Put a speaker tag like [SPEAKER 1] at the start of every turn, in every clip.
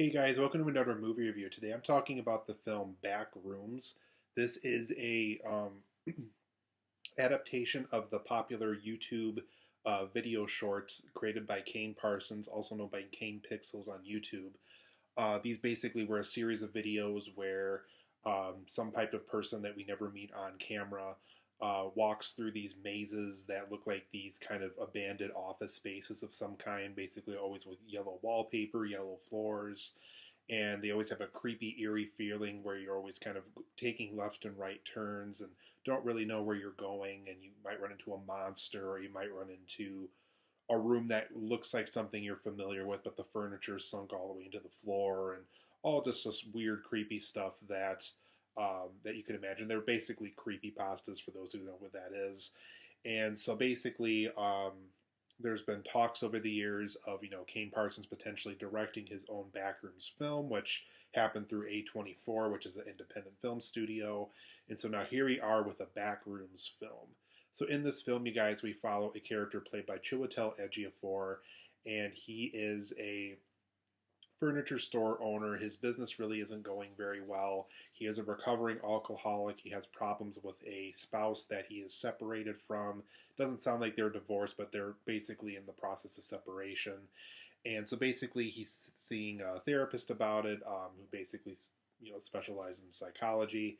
[SPEAKER 1] Hey guys, welcome to another movie review. Today I'm talking about the film Backrooms. This is a adaptation of the popular YouTube video shorts created by Kane Parsons, also known by Kane Pixels on YouTube. These basically were a series of videos where some type of person that we never meet on camera walks through these mazes that look like these kind of abandoned office spaces of some kind, basically always with yellow wallpaper, yellow floors, and they always have a creepy, eerie feeling where you're always kind of taking left and right turns and don't really know where you're going, and you might run into a monster or you might run into a room that looks like something you're familiar with, but the furniture is sunk all the way into the floor, and all just this weird, creepy stuff that you can imagine. They're basically creepy pastas for those who know what that is. And so basically, there's been talks over the years of Kane Parsons potentially directing his own Backrooms film, which happened through A24, which is an independent film studio. And so now here we are with a Backrooms film. So in this film, you guys, we follow a character played by Chiwetel Ejiofor, and he is a furniture store owner. His business really isn't going very well. He is a recovering alcoholic. He has problems with a spouse that he is separated from. Doesn't sound like they're divorced, but they're basically in the process of separation. And so basically, he's seeing a therapist about it, who basically specializes in psychology,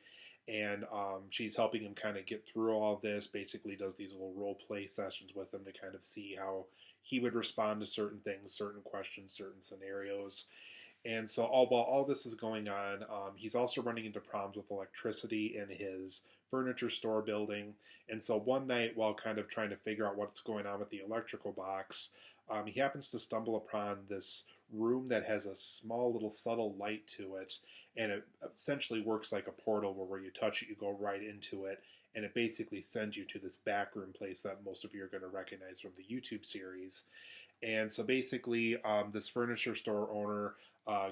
[SPEAKER 1] and she's helping him kind of get through all this. Basically, does these little role play sessions with him to kind of see how he would respond to certain things, certain questions, certain scenarios. And so, while all this is going on, he's also running into problems with electricity in his furniture store building. And so, one night, while kind of trying to figure out what's going on with the electrical box, he happens to stumble upon this room that has a small little subtle light to it, and it essentially works like a portal where you touch it, you go right into it, and it basically sends you to this backroom place that most of you are going to recognize from the YouTube series. And so basically, this furniture store owner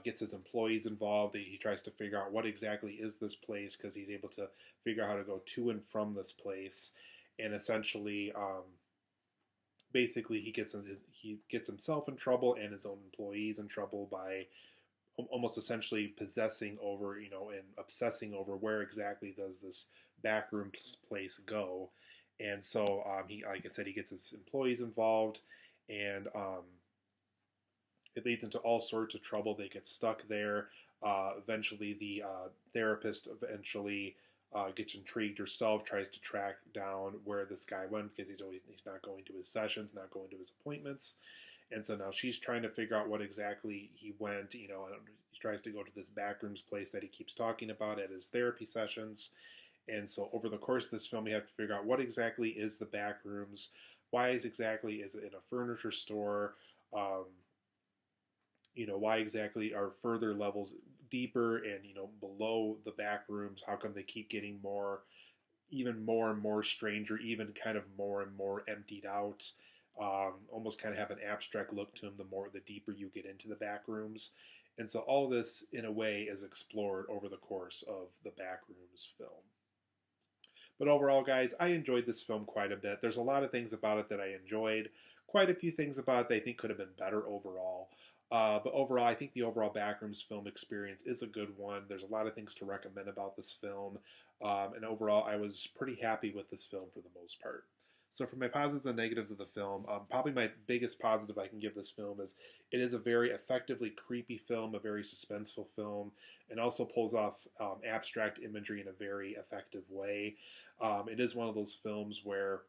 [SPEAKER 1] gets his employees involved. He tries to figure out what exactly is this place because he's able to figure out how to go to and from this place. And essentially, basically, he gets himself in trouble and his own employees in trouble by almost essentially possessing over, and obsessing over where exactly does this backroom place go. And so he, like I said, he gets his employees involved, and it leads into all sorts of trouble. They get stuck there. Eventually, the therapist gets intrigued herself, tries to track down where this guy went because he's not going to his sessions, not going to his appointments. And so now she's trying to figure out what exactly he went. And he tries to go to this backrooms place that he keeps talking about at his therapy sessions. And so over the course of this film, we have to figure out what exactly is the backrooms. Why is it in a furniture store? Why exactly are further levels deeper and below the back rooms? How come they keep getting even more and more stranger, even kind of more and more emptied out? Almost kind of have an abstract look to them the deeper you get into the back rooms. And so all this in a way is explored over the course of the Backrooms film. But overall, guys, I enjoyed this film quite a bit. There's a lot of things about it that I enjoyed. Quite a few things about it that I think could have been better overall. But overall, I think the overall Backrooms film experience is a good one. There's a lot of things to recommend about this film. And overall, I was pretty happy with this film for the most part. So for my positives and negatives of the film, probably my biggest positive I can give this film is it is a very effectively creepy film, a very suspenseful film, and also pulls off abstract imagery in a very effective way. It is one of those films where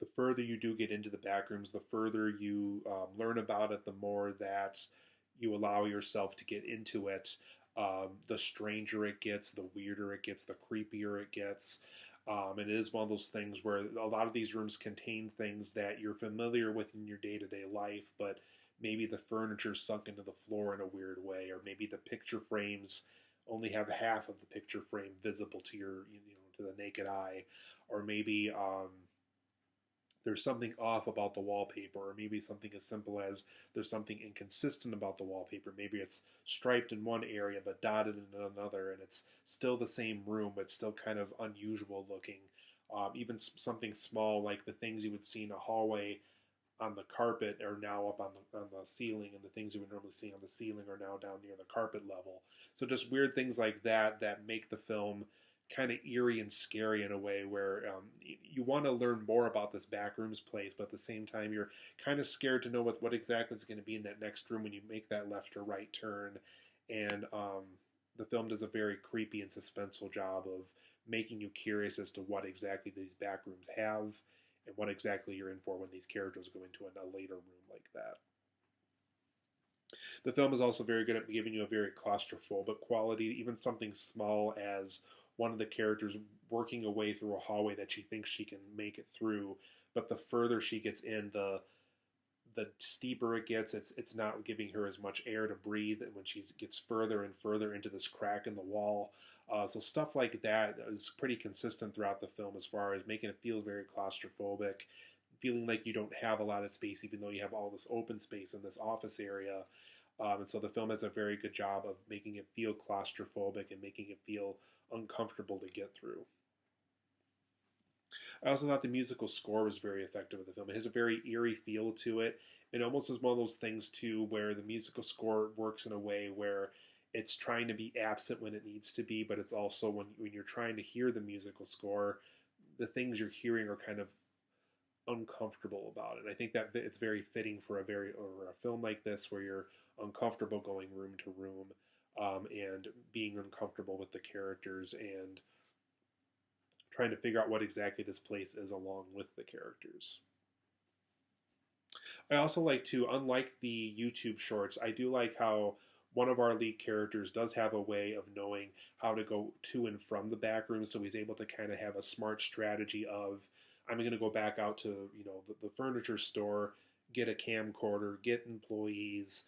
[SPEAKER 1] the further you do get into the backrooms, the further you learn about it, the more that you allow yourself to get into it, the stranger it gets, the weirder it gets, the creepier it gets. It is one of those things where a lot of these rooms contain things that you're familiar with in your day-to-day life, but maybe the furniture sunk into the floor in a weird way, or maybe the picture frames only have half of the picture frame visible to to the naked eye, or maybe there's something off about the wallpaper, or maybe something as simple as there's something inconsistent about the wallpaper. Maybe it's striped in one area but dotted in another, and it's still the same room but still kind of unusual looking. Even something small like the things you would see in a hallway on the carpet are now up on the ceiling, and the things you would normally see on the ceiling are now down near the carpet level. So just weird things like that that make the film kind of eerie and scary in a way where you want to learn more about this Backrooms place, but at the same time you're kind of scared to know what exactly is going to be in that next room when you make that left or right turn. And the film does a very creepy and suspenseful job of making you curious as to what exactly these Backrooms have and what exactly you're in for when these characters go into a later room like that. The film is also very good at giving you a very claustrophobic quality, even something small as one of the characters working a way through a hallway that she thinks she can make it through, but the further she gets in, the steeper it gets. It's not giving her as much air to breathe when she gets further and further into this crack in the wall. So stuff like that is pretty consistent throughout the film as far as making it feel very claustrophobic, feeling like you don't have a lot of space even though you have all this open space in this office area. And so the film does a very good job of making it feel claustrophobic and making it feel uncomfortable to get through. I also thought the musical score was very effective with the film. It has a very eerie feel to it. It almost is one of those things, too, where the musical score works in a way where it's trying to be absent when it needs to be, but it's also when you're trying to hear the musical score, the things you're hearing are kind of uncomfortable about it. I think that it's very fitting for a film like this where you're uncomfortable going room to room and being uncomfortable with the characters and trying to figure out what exactly this place is along with the characters. I also like to, unlike the YouTube shorts, I do like how one of our lead characters does have a way of knowing how to go to and from the back room, so he's able to kind of have a smart strategy of, I'm going to go back out to the furniture store, get a camcorder, get employees,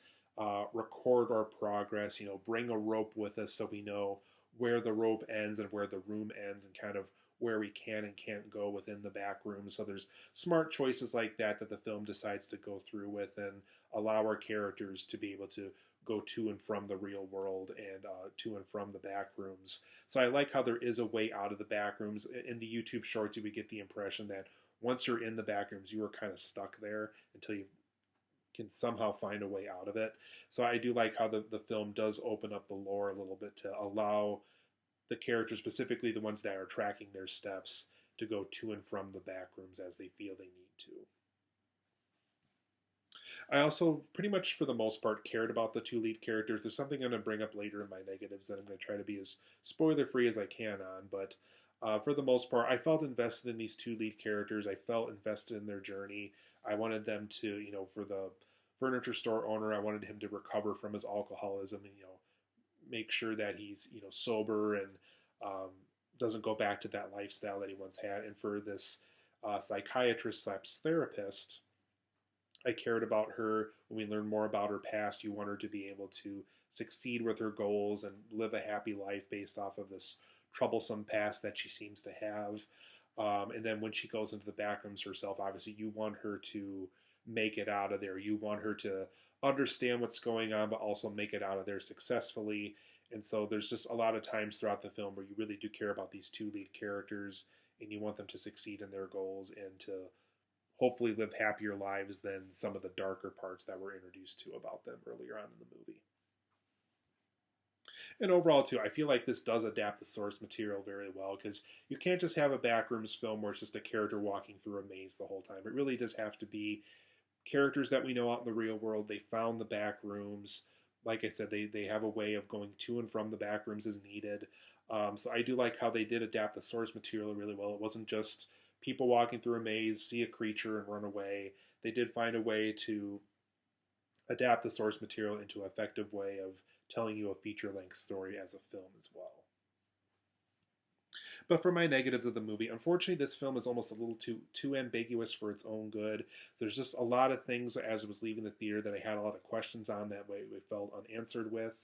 [SPEAKER 1] record our progress, bring a rope with us so we know where the rope ends and where the room ends and kind of where we can and can't go within the back room. So there's smart choices like that the film decides to go through with and allow our characters to be able to go to and from the real world and to and from the back rooms. So I like how there is a way out of the back rooms. In the YouTube shorts, you would get the impression that once you're in the back rooms, you are kind of stuck there until you can somehow find a way out of it. So I do like how the film does open up the lore a little bit to allow the characters, specifically the ones that are tracking their steps, to go to and from the back rooms as they feel they need to. I also, pretty much for the most part, cared about the two lead characters. There's something I'm going to bring up later in my negatives that I'm going to try to be as spoiler-free as I can on, but for the most part, I felt invested in these two lead characters. I felt invested in their journey. I wanted them to, for the furniture store owner, I wanted him to recover from his alcoholism and, make sure that he's, sober and doesn't go back to that lifestyle that he once had. And for this psychiatrist/therapist, I cared about her. When we learn more about her past, you want her to be able to succeed with her goals and live a happy life based off of this troublesome past that she seems to have. And then when she goes into the backrooms herself, obviously you want her to make it out of there. You want her to understand what's going on, but also make it out of there successfully. And so there's just a lot of times throughout the film where you really do care about these two lead characters and you want them to succeed in their goals and to hopefully live happier lives than some of the darker parts that we're introduced to about them earlier on in the movie. And overall, too, I feel like this does adapt the source material very well because you can't just have a Backrooms film where it's just a character walking through a maze the whole time. It really does have to be characters that we know out in the real world. They found the back rooms. Like I said, they have a way of going to and from the back rooms as needed. So I do like how they did adapt the source material really well. It wasn't just people walking through a maze, see a creature, and run away. They did find a way to adapt the source material into an effective way of telling you a feature-length story as a film as well. But for my negatives of the movie, unfortunately, this film is almost a little too ambiguous for its own good. There's just a lot of things as I was leaving the theater that I had a lot of questions on that we felt unanswered with.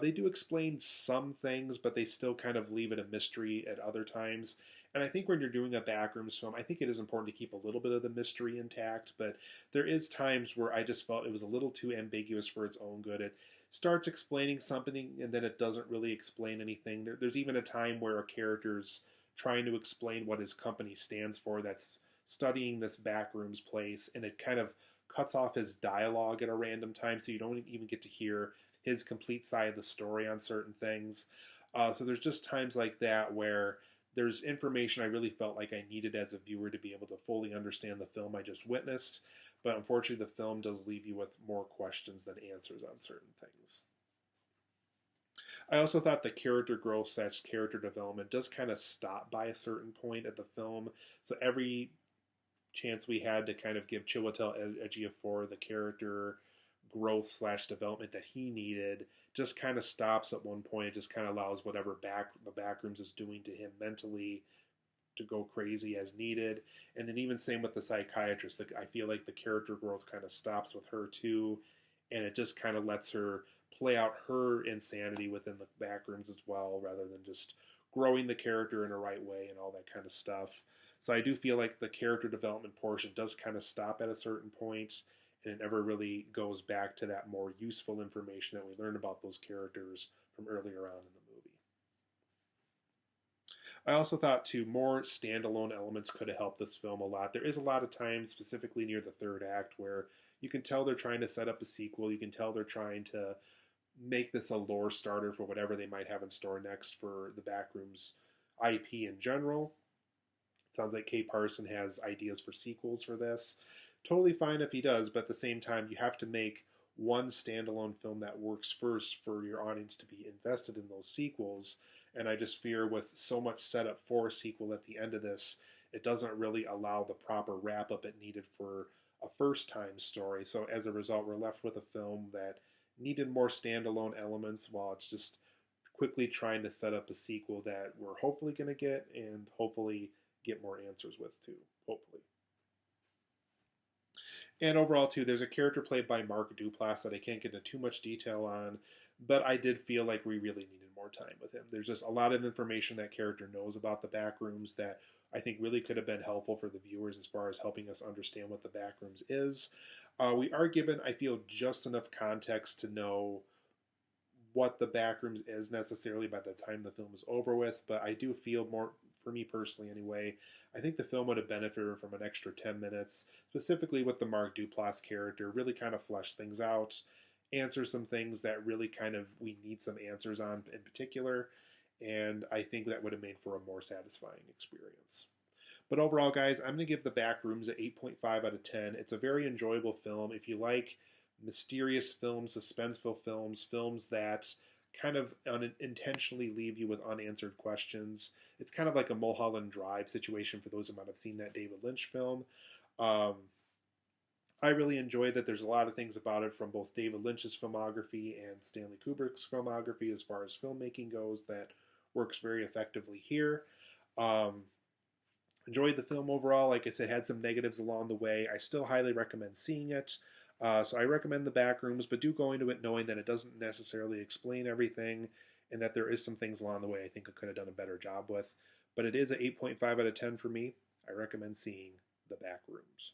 [SPEAKER 1] They do explain some things, but they still kind of leave it a mystery at other times. And I think when you're doing a Backrooms film, I think it is important to keep a little bit of the mystery intact, but there is times where I just felt it was a little too ambiguous for its own good. It starts explaining something and then it doesn't really explain anything. There's even a time where a character's trying to explain what his company stands for that's studying this Backrooms place, and it kind of cuts off his dialogue at a random time, so you don't even get to hear his complete side of the story on certain things. So there's just times like that where there's information I really felt like I needed as a viewer to be able to fully understand the film I just witnessed. But unfortunately, the film does leave you with more questions than answers on certain things. I also thought the character growth / character development does kind of stop by a certain point at the film. So every chance we had to kind of give Chiwetel Ejiofor the character growth / development that he needed just kind of stops at one point. It just kind of allows whatever the Backrooms is doing to him mentally to go crazy as needed. And then even same with the psychiatrist. I feel like the character growth kind of stops with her too, and it just kind of lets her play out her insanity within the Backrooms as well, rather than just growing the character in a right way and all that kind of stuff. So I do feel like the character development portion does kind of stop at a certain point, and it never really goes back to that more useful information that we learned about those characters from earlier on in the movie. I also thought too more standalone elements could have helped this film a lot. There is a lot of times, specifically near the third act, where you can tell they're trying to set up a sequel. You can tell they're trying to make this a lore starter for whatever they might have in store next for the Backrooms IP in general. It sounds like Kane Parsons has ideas for sequels for this. Totally fine if he does, but at the same time, you have to make one standalone film that works first for your audience to be invested in those sequels. And I just fear with so much setup for a sequel at the end of this, it doesn't really allow the proper wrap up it needed for a first time story. So as a result, we're left with a film that needed more standalone elements while it's just quickly trying to set up a sequel that we're hopefully going to get and hopefully get more answers with too. Hopefully. And overall, too, there's a character played by Mark Duplass that I can't get into too much detail on, but I did feel like we really needed more time with him. There's just a lot of information that character knows about the Backrooms that I think really could have been helpful for the viewers as far as helping us understand what the Backrooms is. We are given, I feel, just enough context to know what the Backrooms is necessarily by the time the film is over with, but I do feel more, for me personally anyway, I think the film would have benefited from an extra 10 minutes, specifically with the Mark Duplass character, really kind of flesh things out, answer some things that really kind of we need some answers on in particular, and I think that would have made for a more satisfying experience. But overall, guys, I'm going to give the Backrooms an 8.5 out of 10. It's a very enjoyable film. If you like mysterious films, suspenseful films, films that kind of intentionally leave you with unanswered questions, it's kind of like a Mulholland Drive situation for those who might have seen that David Lynch film. I really enjoyed that. There's a lot of things about it from both David Lynch's filmography and Stanley Kubrick's filmography as far as filmmaking goes that works very effectively here. Enjoyed the film overall. Like I said, had some negatives along the way. I still highly recommend seeing it. So I recommend the Backrooms, but do go into it knowing that it doesn't necessarily explain everything and that there is some things along the way I think I could have done a better job with. But it is an 8.5 out of 10 for me. I recommend seeing the Backrooms.